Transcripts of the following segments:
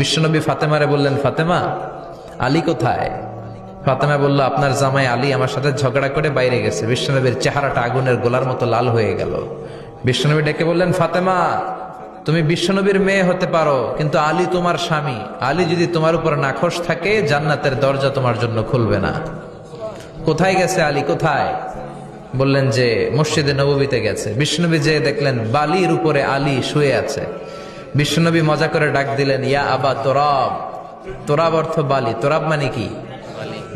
বিশ্বনবী ফাতেমারে বললেন, ফাতেমা, আলী কোথায়? ফাতেমা বলল, আপনার জামাই আলী আমার সাথে ঝগড়া করে বাইরে গেছে। বিশ্বনবীর চেহারাটা আগুনের গোলার মতো লাল হয়ে গেল। বিশ্বনবী ডেকে বললেন, ফাতেমা, তুমি বিশ্বনবীর মেয়ে হতে পারো, কিন্তু আলী তোমার স্বামী। আলী যদি তোমার উপর নাখোশ থাকে, জান্নাতের দরজা তোমার জন্য খুলবে না। কোথায় গেছে আলী, কোথায়? বললেন যে মসজিদে নববীতে গেছে। বিশ্বনবী যে দেখলেন বালির উপরে আলী শুয়ে আছে। বিশ্বনবী মজা করে ডাক দিলেন, ইয়া আবা তোরাব। তোরাব অর্থ বালি, তোরাব মানে কি?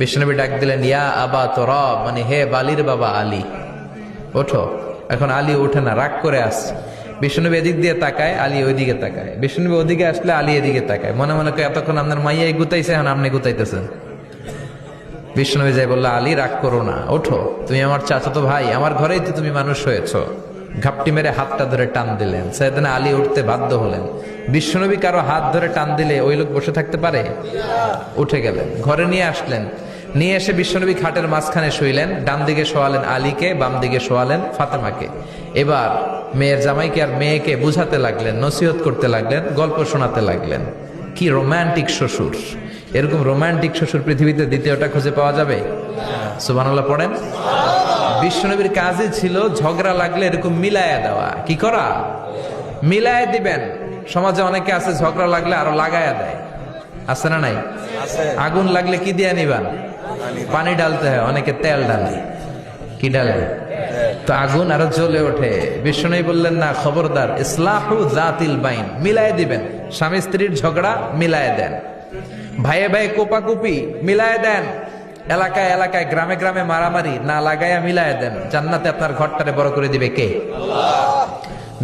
বিশ্বনবী ডাক দিলেন, ইয়া আবা তোরাব, মানে হে বালির বাবা আলী, ওঠো। এখন আলী ওঠে না, রাগ করে আসছে। বিশ্বনবী এদিক দিয়ে তাকায়, আলী ওইদিকে তাকায়। বিশ্বনবী ওদিকে আসলে আলী এদিকে তাকায়। মনে মনে করে, এতক্ষণ আপনার মাইয়াই গুতাইছে, এখন আপনি গুতাইতেছেন। বিশ্বনবী যাই বলল, আলী রাগ করো না, ওঠো, তুমি আমার চাচাতো ভাই, আমার ঘরেই তো তুমি মানুষ হয়েছো। ঘাপটি মেরে হাতটা ধরে টান দিলেন। সাইয়েদনা আলী উঠতে বাধ্য হলেন। বিশ্বনবী কারো হাত ধরে টান দিলে ওই লোক বসে থাকতে পারে? উঠে গেলেন, ঘরে নিয়ে আসলেন। নিয়ে এসে বিশ্বনবী খাটের মাঝখানে শুইলেন। ডান দিকে শোয়ালেন আলীকে, বাম দিকে শোয়ালেন ফাতেমাকে। এবার মেয়ের জামাইকে আর মেয়েকে বুঝাতে লাগলেন, নসিহত করতে লাগলেন, গল্প শোনাতে লাগলেন। কি রোমান্টিক শ্বশুর! এরকম রোমান্টিক শ্বশুর পৃথিবীতে দ্বিতীয়টা খুঁজে পাওয়া যাবে? সুবহানাল্লাহ পড়েন। বিশ্বনবীর কাজই ছিল ঝগড়া লাগলে এরকম মিলায়া দেওয়া। কি করা? মিলায়া দিবেন। সমাজে অনেকে আছে ঝগড়া লাগলে আরো লাগায়া দেয়, আছে না নাই? আগুন লাগলে কি দিয়ে নিবান? পানি ডালতে হয়, অনেকে তেল ডালে। কি ডালে? তো আগুন আরো জ্বলে ওঠে। বিশ্বনবী বললেন, না, খবরদার, ইসলাহু জাতিল বাইন, মিলায় দিবেন। স্বামী স্ত্রীর ঝগড়া মিলায় দেন, ভাইয়ে ভাইয়ে কোপাকুপি মিলায় দেন, এলাকায় এলাকায় গ্রামে গ্রামে মারামারি না লাগাইয়া মিলায় দেন। জান্নাতে আপনার ঘরটারে বড় করে দিবে কে? আল্লাহ।